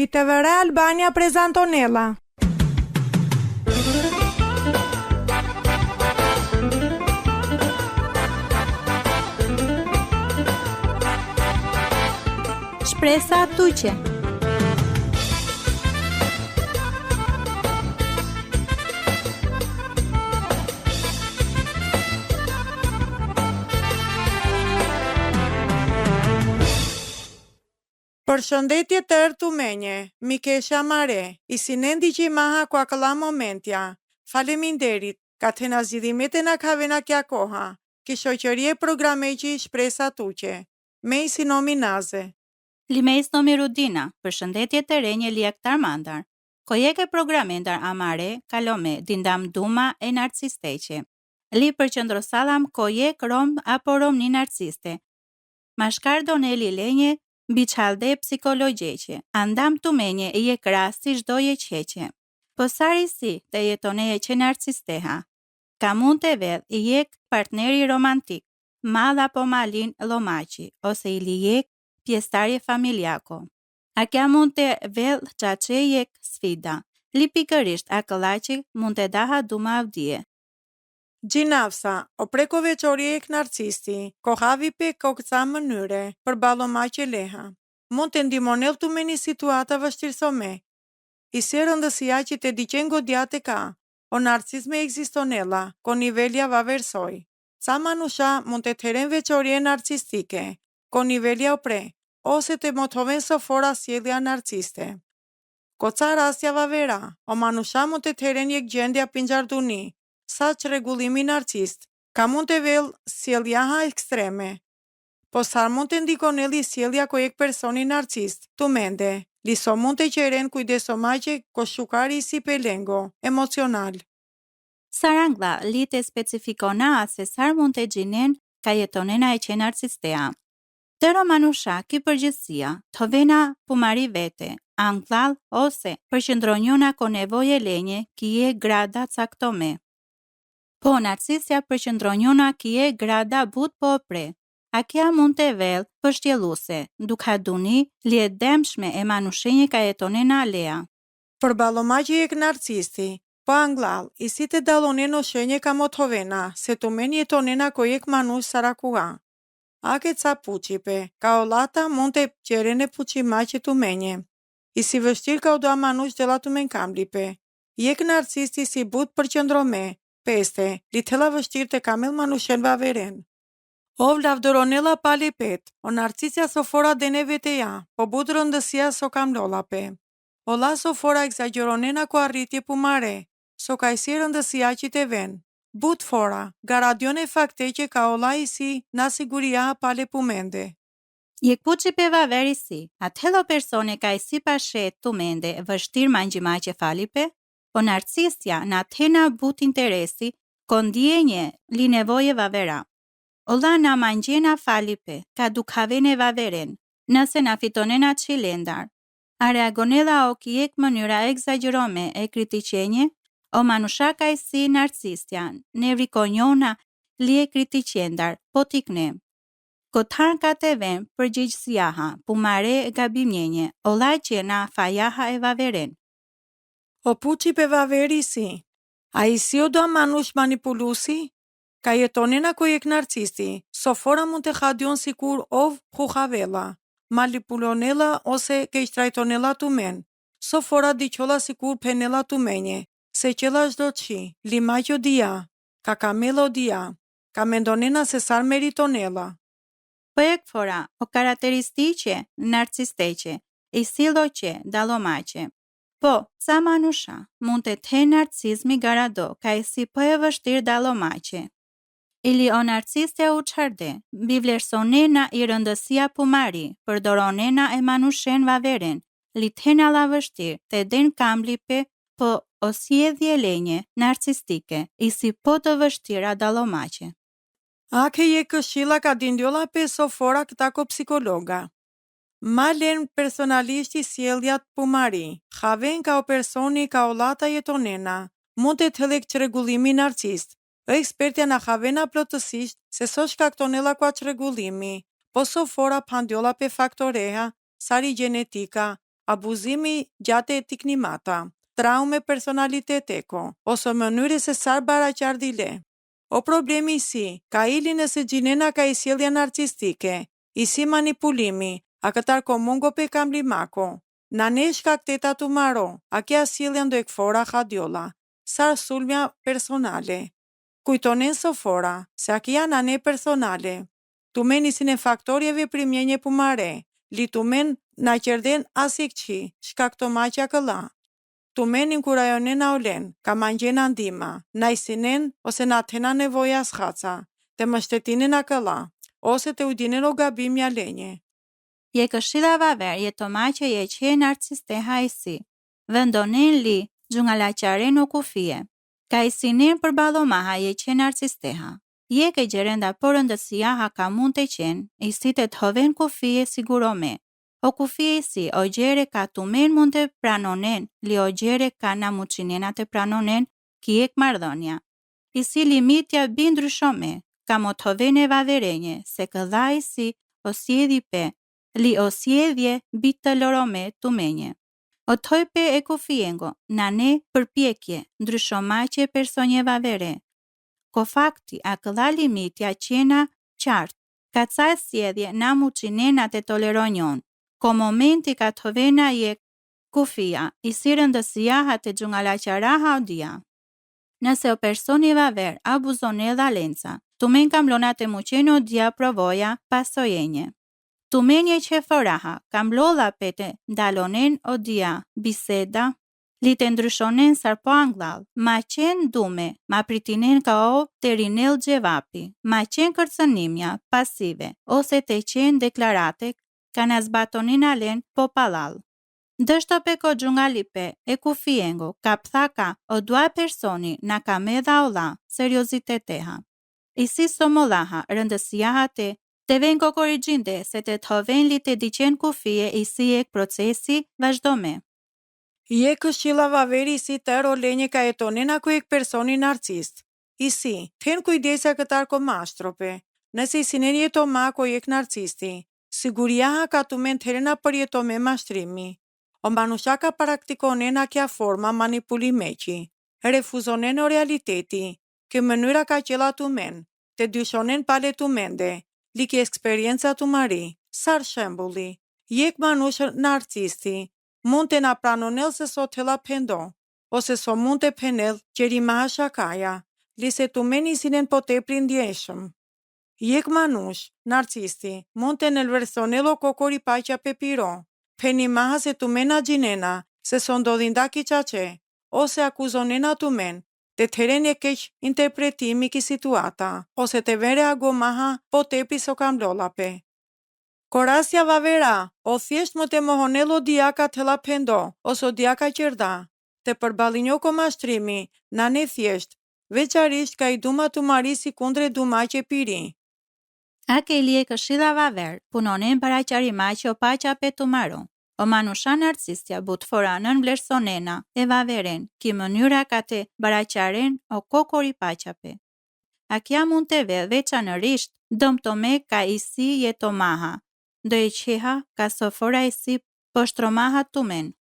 ITVR Albania prezantonella. Shpresa tuqe. Përshëndetje të ertu menje, Mikesha Mare, I sinendi që maha kwa këlla momentja. Faleminderit, ka të na zidhimet e na kavena kja koha, ki shoqërje programe që shpresa tuqe. Me I si nominaze. Limes nomi Rudina, përshëndetje të renje Liaktar Mandar. Kojeke programendar amare, kalome, dindam duma e narcisteqe. Li përqëndrosalam kojek rom apo rom një narciste. Mashkar doneli lenje, biçalde psikologjeqe, andam të menje e je krasi shdoje qeqe. Posari si të jetoneje që narcisteha. Ka mund të vedh I jek partneri romantik, madha po malin lomaqi, ose I lijek pjestarje familjako. A kja mund të vedh qace jek sfida, li pikërisht a këllaqi mund të daha duma avdije. Gjinafsa, o preko veçori e narcisti, kohavi pe kokca mënyre, për balomaqe leha. Mund të ndimonel të me një situata vështirësome. I se rëndësia që të diqen godjate ka, o narcisme eksistonella, ko nivelja vaversoj. Sa manusha mund të teren veçori e narcistike, ko nivelja opre, ose të motoven sofora sjedhja narciste. Ko ca rastja vavera, o manusha mund të teren jek gjendja pingjarduni, sa që regullimi narcist, ka mund të vel sjelljaha ekstreme. Po sa mund të ndikoneli sjellja ko ek personi narcist, të mende, liso mund të qeren kujdesomaqe ko shukari si pelengo, emocional. Sarangla li të specifikona se sar mund të gjinen ka jetonena e që narcistea. Të romanusha ki përgjithsia, të vena pumari vete, anglal ose përqëndronjona ko nevoje lenje ki je grada caktome. Po narcisja përqëndronjona ki je grada but po opre. A kja mund të vel përshtjeluse, duka duni li e demshme e manushenje ka jetonena lea. Për balomaqe e narcisti, po anglal, I si të dalonen o shenje ka motovena, se të men jetonena ko ek manush sarakua. Ake ca puqipe, ka olata mund të qerene puqimaqe të menje. I si vështir ka o doa manush dhe la të men kamlipe. Jek narcisti si but për qëndrome, peste, li tela vështir të kamel manushen vaveren. O vlavdoronela pale pet, o narcisja sofora dene veteja, po but rëndësia so kam lolape. O la sofora exageronena ko arritje pumare, so ka isi rëndësia që te ven. But fora, garadione fakte që ka ola isi na siguria pale pumende. Jek puqi pe vaveri si, athelo persone ka isi pashet të mende vështir mangjima që falipe, po narcisja na thena but interesi, kondjenje li nevoje vavera. Ola na mangjena falipe, ka dukhavene vaveren, nëse na fitonena qilendar. A reagonela o kijek mënyra exagerome e kritiqenje, o manusha ka si narcistjan, ne rikonjona li e kritiqendar, po tikne. Kotar ka të ven përgjigjësiaha, pumare gabimjenje, ola që na fajaha e vaveren. O puqi pe vaveri si, a I si o do manush manipulusi? Ka jetonena ko jek narcisti, sofora mund të khadion si kur ov huhavela, manipulonela ose ke ishtrajtonela të men, sofora diqola si kur penela të menje, se qela shdo qi, limaqo dia, ka kamelo dia, ka mendonena se sar meritonela. Po e këfora, o karakteristiqe narcisteqe, I siloqe dalomache. Po, sa manusha, mund të te narcizmi garado, ka I si po e vështir dalomache. Ili o narciste u qarde, bivlersonena I rëndësia pumari, përdoronena e manushen vaveren, li tena la vështir, të den kamlipe, po o sjedhje lenje narcistike, I si po të vështira dalomache. Ake je këshilla ka dindjolla pe sofora këta ko psikologa. Ma len personalisti sjelljat pumari, haven ka o personi ka o lata jetonena, mund të thelek që regullimi narcist. Ekspertja na havena plotësisht se so shkaktonella kwa që regullimi, po sofora pandjolla pe faktoreha, sari genetika, abuzimi gjatë e tiknimata, traume personaliteteko, ose mënyre se sar baraqardi le. O problemi si, ka ili nëse gjinena ka i sjellja narcistike, i si manipulimi, a këtar komungo pe kamblimako, na ne shkakteta tu maro, a kja sjellja ndo ekfora hadjolla, sar sulmja personale. Kujtonen sofora, se a kja na ne personale, tumen isin e faktorjeve primjenje pumare, li tumen na qerden asik qi, shkakto maqja këlla. Tumen inkurajonen na olen, ka mangjena ndima, na isinen ose na tena nevoja schaca, te mështetinin a këlla, ose te udinen o gabimja lenje. Je këshilla vaver je tomaqe je qe narciste hajsi, vendonin li gjungalaqaren o kufie, ka isinin për balomaha je qe narcisteha. Je ke gjerenda përëndësia ha ka mund të qenë, i si të hoven kufie sigurome. O kufie si o gjere ka tumen mund të pranonen, li o gjere ka na muqinena të pranonen, ki ek mardhonja. I si limitja bindryshome, ka mot hoven e vaverenje, se këdha i si o sjedi pe, li o sjedhje bit të lorome të menje. O tojpe e kufiengo, na ne përpjekje, ndryshomaqe personje vavere. Ko fakti a këdha limitja qena qartë, ka ca sjedhje na muqinena të toleronjon, ko momenti ka të hovena je kufia, i si rëndësia ha të gjungalaqaraha o dia. Nëse o personi vaver abuzon e dhalenca, tumen kam lonate muqeno dia provoja pasojenje. Tumenje që foraha, kam lola pete ndalonen o dia biseda, li të ndryshonen sarpo anglal, ma qenë dume, ma pritinen ka o të rinel gjevapi, ma qenë kërcënimja pasive, ose të qenë deklarate, ka në zbatonin alen po palal. Dështo pe ko gjungalipe e kufiengo, ka pthaka o dua personi na ka medha ola, serioziteteha. I si somolaha, rëndësiaha te ven ko korrigjinde se të hoven li të diqen kufie i si ek procesi vazhdome. Je këshilla vaveri si tëro lenje ka etonen ako ek personi narcist. I si, ten kujdesa këtar ko mashtrope, nëse i sinen jeto ma ako ek narcisti, siguria ka të men terena për jeto me mashtrimi. O manushaka praktikonen a kja forma manipulimeqi, refuzonen o realiteti, ke mënyra ka qela të men, te dyshonen pale të mende, li ke eksperienca të mari, sar shembuli, jek manush narcisti, mund të na pranonel se sot hela pendo, ose so mund të penel qeri ma shakaja, li se të men isinen po te prindjeshëm. Jek manush, narcisti, mund të nelversonelo kokori paqa pepiro, peni maha se të mena gjinena, se so ndodhinda ki qaqe, ose akuzonena të men, të teren e keq interpretimi ki situata, ose të vere ago maha po tepi so kam lolape. Korasja vavera, o thjesht më të mohonelo diaka të la pendo, oso diaka qerda, të përbalinjo ko mashtrimi, na ne thjesht, veçarisht ka i duma të marisi kundre duma që piri. A ke li e këshilla vaver, punonen para qari maqe o paqa pe të maro. O manusha narcistja but foranën vlerësonena e vaveren, ki mënyra ka te baraqaren o kokori paçape. A kja mund të veçanërisht dëmtome ka isi jetomaha, do e qeha ka sofora isi poshtromaha tumen.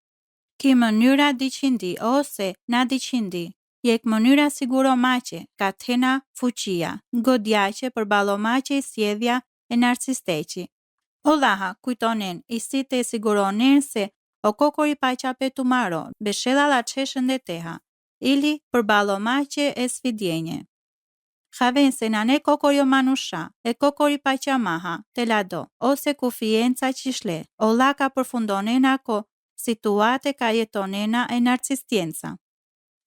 Ki mënyra diqindi ose na diqindi, jek mënyra siguro maqe, ka tena fuqia, godjaqe për balomaqe i sjedhja e narcisteqi. Ollaha kujtonen i si të siguronen se o kokori paçape të maro, beshela la qeshën dhe teha, ili për balomaqe e sfidjenje. Haven se nane kokori o manusha, e kokori paçamaha, te lado, ose kufienca qishle, olla ka përfundonen ako situate ka jetonena e narcistienca.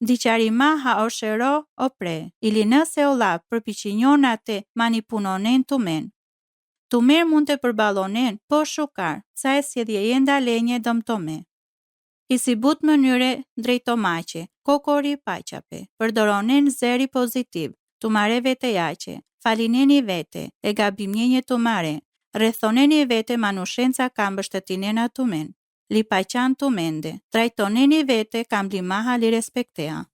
Diqarima ha o shero o pre, ili nëse olla përpiqinjona te manipunonen të men. Të merë mund të përbalonen, po shukar, sa e sjedhje jenda lenje dëmtome. I si but mënyre drejtomaqe, kokori paçape, përdoronen zeri pozitiv, të mare vete jaqe, falineni vete, e gabimjenje të mare, rrethoneni vete manushenca kam bështetinena të men, li paqan të mende, trajtoneni vete kam limaha li respektea.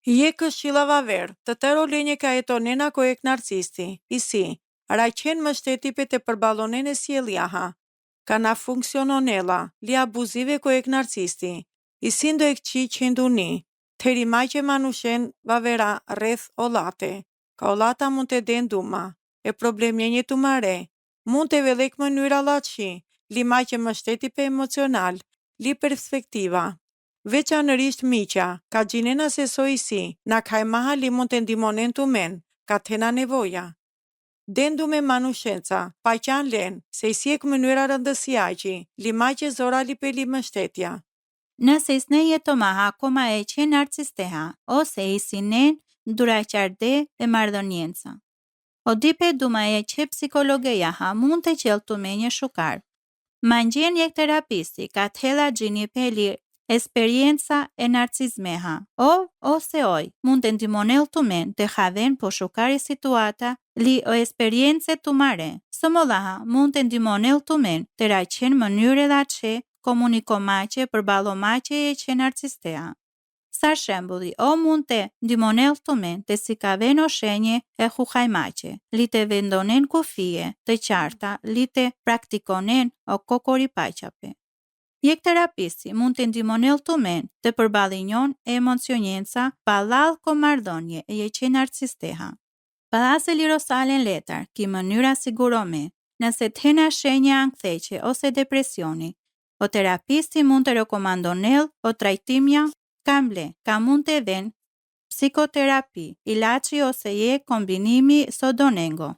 Je këshilla vaver, të tëro lenje ka etonena ko ek narcisti, i si, raqen më shtetipe të përbalonen e sjelljaha, Kana funksiononella, li abuzive ko ek narcisti, i sindo ek qi qinduni, teri majqe manushen vavera rreth olate, ka olata mund të den duma, e problemjenje të mare, mund të velek mënyra latëshi, li majqe më shteti pe emocional, li perspektiva. Veçanërisht miqa, ka gjinena se so i si, na kaj maha li mund të ndimonen të men, ka tena nevoja. Dendu me manushenca, pa qan len, se i si e këmënyra rëndësiaqi, li majqe zora li pe li më shtetja. Nëse isne jeto maha koma e që narcisteha, ose i sinen duraqarde e mardonjenca. O dipe duma e që psikologeja ha mund të qelë të menje shukar. Mangjen jek terapisti ka thela gjini peli esperienca e narcizmeha, ose oj, mund të ndimonel të men të haven po shukari situata li o esperience të mare. Sëmollaha mund të ndimonel të men të raqen mënyre dhe që komuniko maqe për balo maqe e që narcistea. Sa shembulli, o mund të ndimonel të men të si ka veno shenje e hukaj maqe, li të vendonen kufije, të qarta, li të praktikonen o kokori paqape. Jek terapisti mund të ndimonel të men të përbalinjon e emocionjenca pa lal ko mardonje e që narcisteha. Pa se li rosalen letar, ki mënyra sigurome, nëse të hena shenja anktheqe ose depresioni, o terapisti mund të rekomandonel o trajtimja kamble, ka mund të ven psikoterapi, ilaçi ose je kombinimi sodonengo.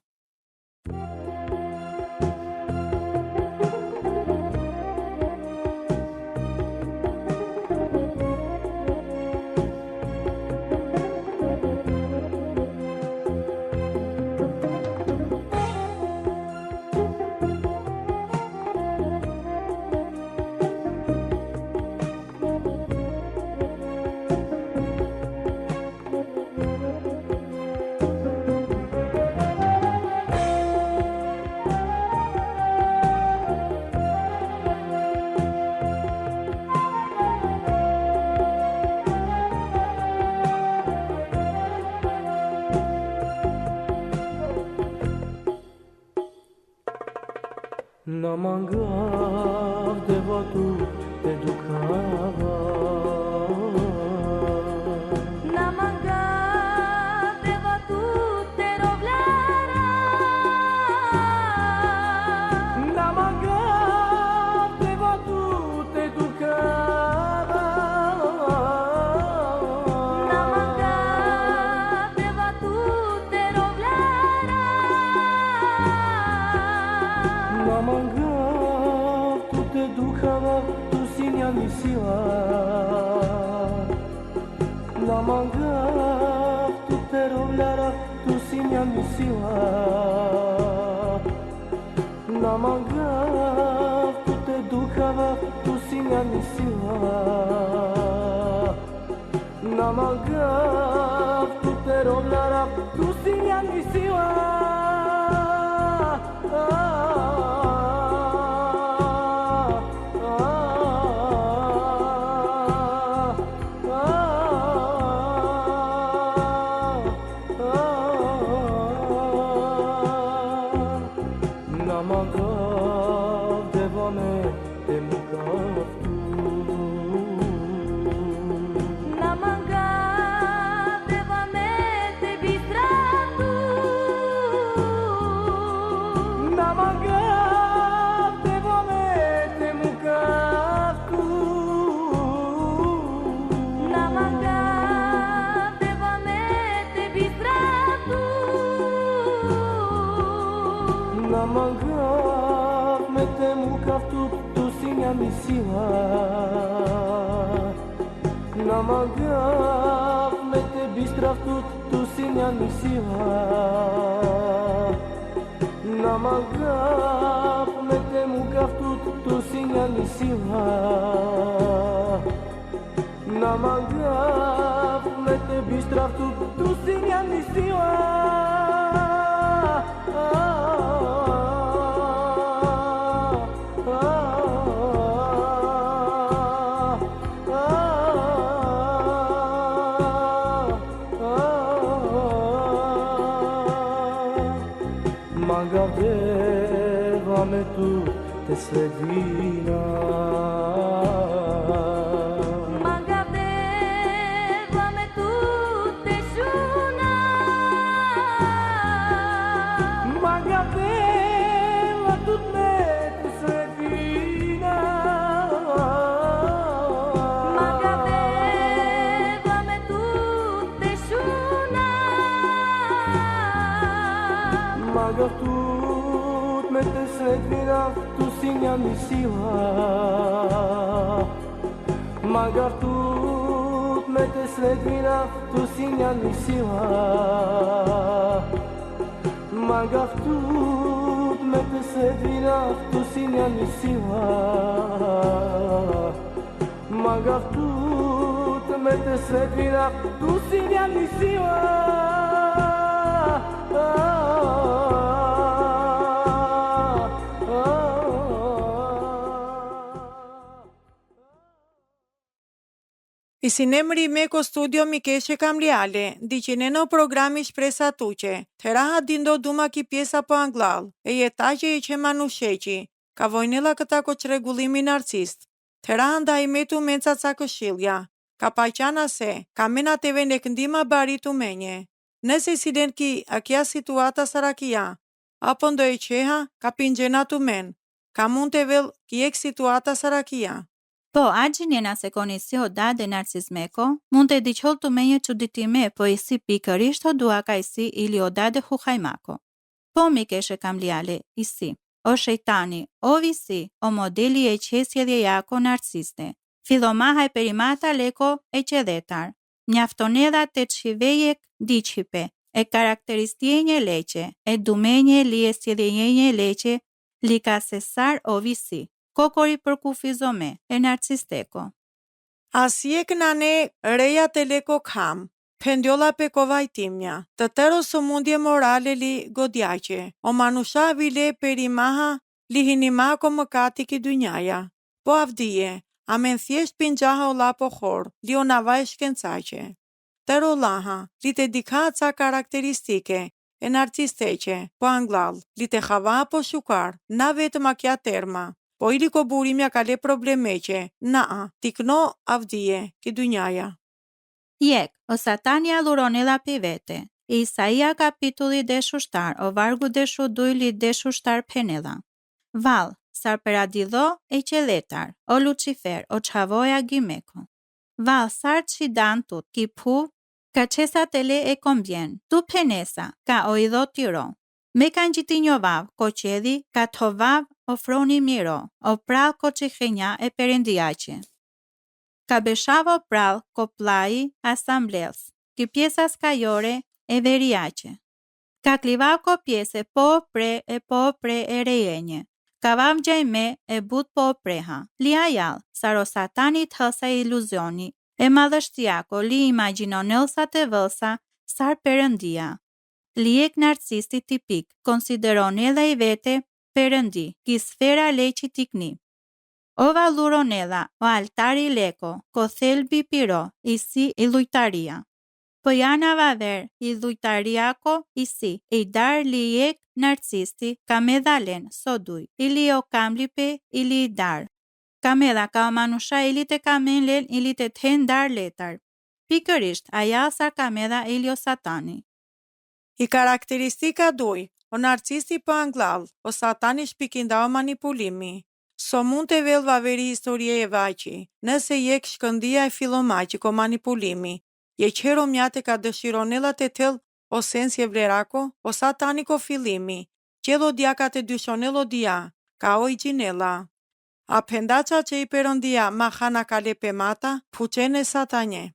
Na mangav de votu te ducava. Na mangav de votu te rovlara. Na mangav de votu te ducava. Na mangav de votu te rovlara. Na mangav tu te ducava, tu sinja mi sila. Na mangav tu te rovlara, tu sinja mi sila. Na mangav tu te ducava, tu sinja mi sila. Na mangav tu te rovlara, tu sinja mi sila. Na mangav de vone te mugav tu. Na mangav de vame te bistratu. Na mangav de vone te mugav tu. Na mangav de vame te bistratu. Na mangav me te mugav tu sinja mi sila. Na mangav me te bistrav tu sinja mi sila. Na mangav me te mugav tu sinja mi sila. Na mangav me te bistrav tu sinja mi sila. Mangav de vame tu te sledina. Μαγαδεύαμε τούτες ζούνα. Magadela tutte te sledina. Μαγαδεύαμε τούτες ζούνα. Magatut me te sledina tu sinja mi sila. Magatut me te sledina tu sinja mi sila. Magatut me te sledina tu sinja mi sila. Magatut me te sledina tu sinja mi sila. I sinemri Meko Studio Mikeshe Kamliale, diqeneno programi Shpresa Tuqe, të raha dindo duma ki pjesa po anglal, e jetaje i që manusheqi, ka vojnila këta ko qregullimi narcist, të raha nda i metu menca ca këshilja, ka pajqana se, ka mena të vene këndima baritu menje, nëse silen ki a kja situata sarakia, apo ndo e qeha, ka pingjena tu men, ka mund të vel kiek situata sarakia. Po, agjinjena se konisio da dhe narcismeko, mund të diqol të menje çuditime, po i si pikërisht o dua ka i si ili o da dhe hukajmako. Po, Mikeshe Kamliale, i si, o shejtani, o visi, o modeli e qesje dhe jako narciste, filomaha e perimata leko e qedetar, mjaftonedha të qivejek diqipe, e karakteristjenje leqe, e dumenje li e sjedjenje leqe, li ka sesar o visi. Kokori për kufizome, e narcisteko. Asjek nane reja të leko kam, pendjolla pe kovajtimja, të tëro së mundje morale li godjaqe, o manusha vile perimaha li hinimako më kati ki dynjaja. Po avdije, amen thjesht pinjaha o la pohor, li o navaj shkencaqe. Tëro laha, li te dika ca karakteristike, e narcisteqe, po anglal, li te hava po shukar, na vetëm akja terma, po ili ko burimja ka le problemeqe, naa, tikno avdije, ki dynjaja. Jek, o satania luronela pivete, e Isaia kapitulli deshushtar, o vargu deshu dujli deshushtar penela. Val, sar peradidho e qeletar, o Lucifer, o qavoja gimeko. Val, sar qidantut, ki pu, ka qesa tele e kombjen, tu penesa, ka o idho tiro. Me kanë gjiti një vav, ko qedhi, ka to vav, ofroni miro, o pral ko qikhenja e perendiaqe. Ka beshavo pral ko plai asambleos, ki pjesas kajore e veriaqe. Ka klivav ko pjese po pre e rejenje. Ka vav gjajme e but po preha. Li ajal, saro satanit hësa iluzioni, e madhështiako li imaginonelsa të vëlsa, sar perëndia. Lijek narcisti tipik, konsideronela i vete perëndi, ki sfera leqi tikni. Ova luronela, o altari leko, ko thelbi piro, i si i lujtaria. Po jana vaver, i lujtariako, i si, i dar lijek narcisti, ka me dhalen, soduj, ili o kamlipe, ili i dar. Ka me dha ka o manusha, ili te kamen len, ili te ten dar letar. Pikërisht, aja sa ka me dha ili o satani. I karakteristika duj, o narcisti po anglal, o satani shpikinda o manipulimi. So mund të vel vaveri historie e vaqi, nëse jek shkëndia e filomaqi ko manipulimi, je qero mjate ka dëshironelat e tel o sensje vlerako, o satani ko filimi, qelo djaka të dyshonelo dia, ka o i gjinela. A pendaqa që i perëndia ma khana kale pe mata, puqene satanje.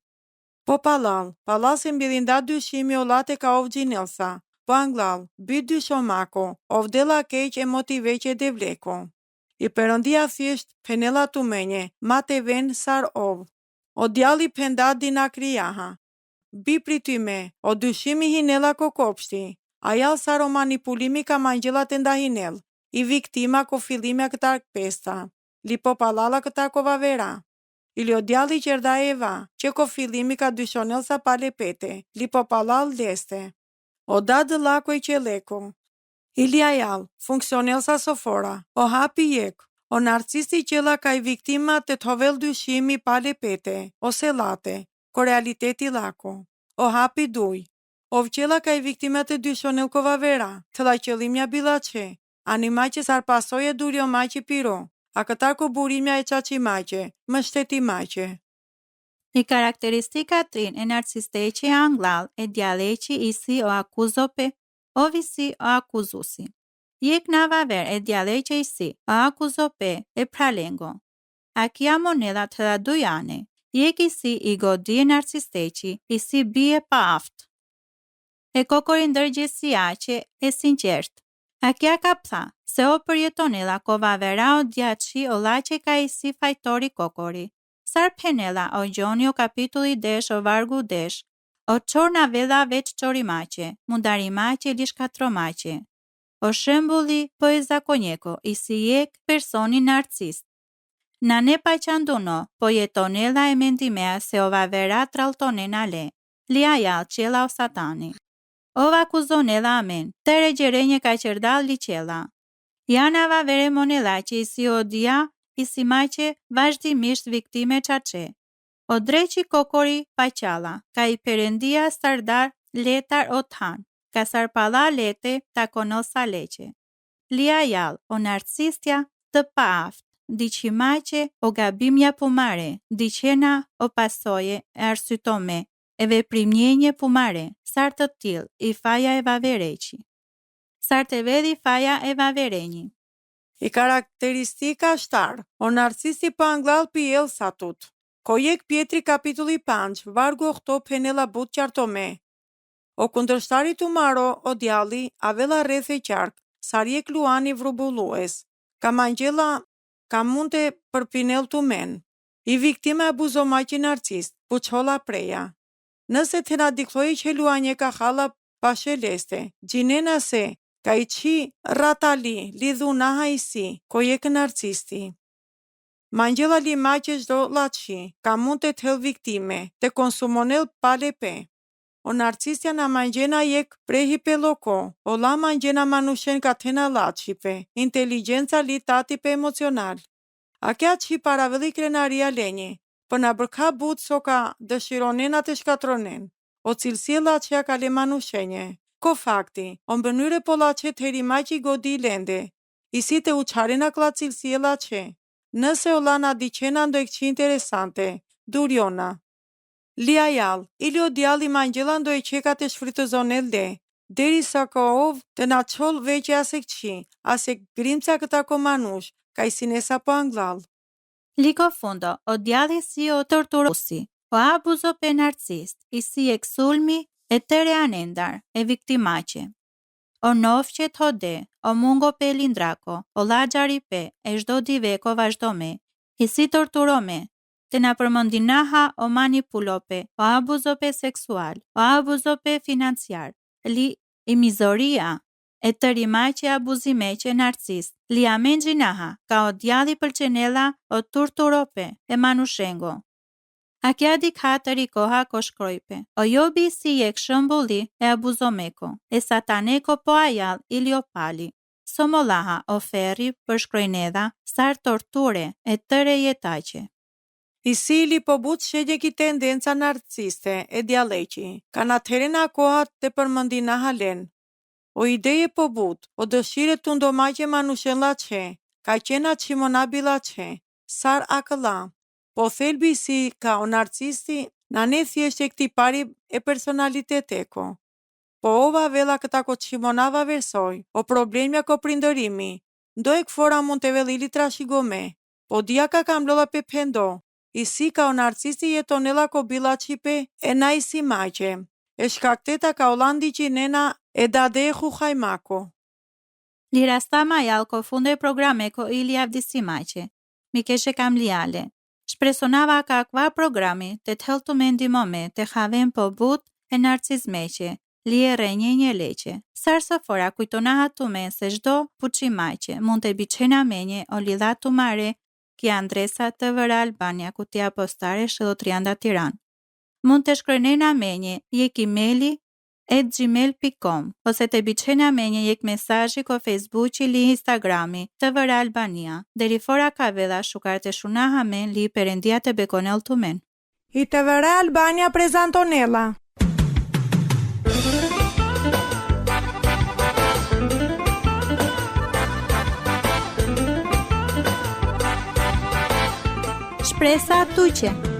Po palasin bidinda dyshimi o late ka ov gjinelsa, po anglal, byt dyshomako, ovdela keq e motiveqe de vleko. I perëndia thjesht penela tu menje, ma te ven sar ov. O djali pendat dina krijaha. Bi prityme, o dyshimi hinela ko kopshti. Ajal sar o manipulimi ka mangjelat e nda hinel. I viktima ko filime këtar pesta. Li po palala këtar ko vavera. Ili o djali qerda eva, që ko filimi ka dyshonel sa pale pete. Li po palal leste. O da dë lako i qeleko. Ilia jall, funksionelsa sofora, o hapi jek, o narcisti qela ka i viktima të tovel dyshimi pale pete, o selate, ko realiteti lako, o hapi duj, o vqela ka i viktima të dyshonel kova vera, të la qëllimja bilace, anima që sarpasoje durio maqi piro, a këtar ko burimja e qaci maqe, më shteti maqe. Një karakteristika trin e narcisteqi anglal e djaleqi i si o akuzope, o visi o akuzusi. Jek nava ver e djaleqi i si o akuzope e pralengo. Aki a moneda të da dujane, jek i si i godi e narcisteqi i si bie pa aft. E kokorin dërgjësia që e sinqert. Aki a ka ptha, se o përjetonela kova vera o djaçi o lache ka i si fajtori kokori. Sar penela o gjoni o kapitulli desh o vargu desh, o qor na vela veç qori maqe, mundari maqe li shkatro maqe. O shembulli po e zakonjeko, i si jek personi narcist. Na ne pa qanduno, po jetonela e mendimea se ova vera traltonena le, lia jall qela o satani. Ova kuzonela amen, tere gjerenje ka qerdal li qela. Janava vere monela që i si odia, i si maqe vazhdimisht viktime qace. O dreqi kokori paqala, ka i perendia stardar letar o tan, ka sarpala lete ta konosa leqe. Lia jall, o narcistja të paaft, diqi maqe o gabimja pumare, diqena o pasoje e arsytome, e veprimnjenje pumare, sartë të til, i faja e vavereqi. Sartë e vedhi faja e vaverenji. I karakteristika shtar, o narcisti pa anglal pjell satut. Ko jek Pietri kapitulli 5, vargu 8 penela but qartome. O kundërshtari të maro, o djalli, avela rethe qark, sarjek luani vrubullues. Ka mangjela, ka munte për pinel të men. I viktime abuzo maqi narcist, puqola preja. Nëse të na dikloj që luanje ka khala pasheleste, gjinena se, ka i qi ratali, lidhu naha i si, ko jek narcisti. Mangjela li maqe zdo laçi, ka mund të tel viktime, të konsumonel pale pe. O narcistja na mangjena jek prehi pe loko, o la mangjena manushen ka tena laçi pe, inteligenca li tati pe emocional. A kja qi paraveli krenaria lenje, për na bërka but so ka dëshironena të shkatronen, o cilësie laçja ka le manushenje. Ko fakti, o mbënyre po laçe të heri maqi godi lende, i si të uqarena kla cilësie laçe. Nëse o lana diqena ndo e këqi interesante, duriona. Lia jall, ili o djalli mangjela ndo e qeka të shfrytëzon e lde, deri sa ka ov të na qol veqe ase këqi, ase grimca këta ko manush, ka i sinesa po anglal. Liko fundo, o djalli si o torturosi, o abuzo pe narcist, i si e ksulmi e tere anendar, e viktimace. O nofqe të hode, o mungo pe lindrako, o lajari pe, e shdo diveko vazhdome, i si torturome, të na përmëndinaha o manipulope, o abuzope seksual, o abuzope financiar, li i mizoria, e të rimaqe abuzimeqe narcist, li amen gjinaha, ka o djali përqenela o torturope, e manushengo. A kja dikha të rikoha ko shkrojpe, o jobi si jek shëmbulli e abuzomeko, e sataneko po ajal ili o pali. Somolaha o ferri për shkrojnedha, sar torture e tëre jetaqe. I sili po but shegje ki tendenca narciste e djaleqi, ka na terena kohat të përmëndina halen. O ideje po but, o dëshire të ndomaqe manushen laçe, ka qena qimona bilaçe, sar akëla. Po thelbi si ka o narcisti, na ne thjesht e këti pari e personaliteteko. Po ova vela këta ko qimonava versoj, o problemja ko prindërimi, ndo e këfora mund të velili trashigome, po dia ka kam lola pe pendo, i si ka o narcisti jetonela ko bila qipe e na i si maqe, e shkakteta ka o landi qinena e dade e hujajmako. Li rasta majal ko funde programe ko ili avdisi maqe, mi keshe kam liale. Shpresonava ka akva programi të të heltu me ndimome të haven po but e narcizmeqe, li e renje një leqe. Sarsa fora kujtona hatu me se shdo puqi maqe, mund të biqena menje o lidha të mare ki Andresa të vëra Albania kutia postare shëdo Trianda Tiran. Mund të shkrenena menje je ki meli @gmail.com ose të biçena me një jek mesazhi ko Facebooki li Instagrami TVR Albania. Deri fora ka veda shukarte shuna hamen li Perëndia të bekonel tumen. I TVR Albania prezantonella. Shpresa tuqe.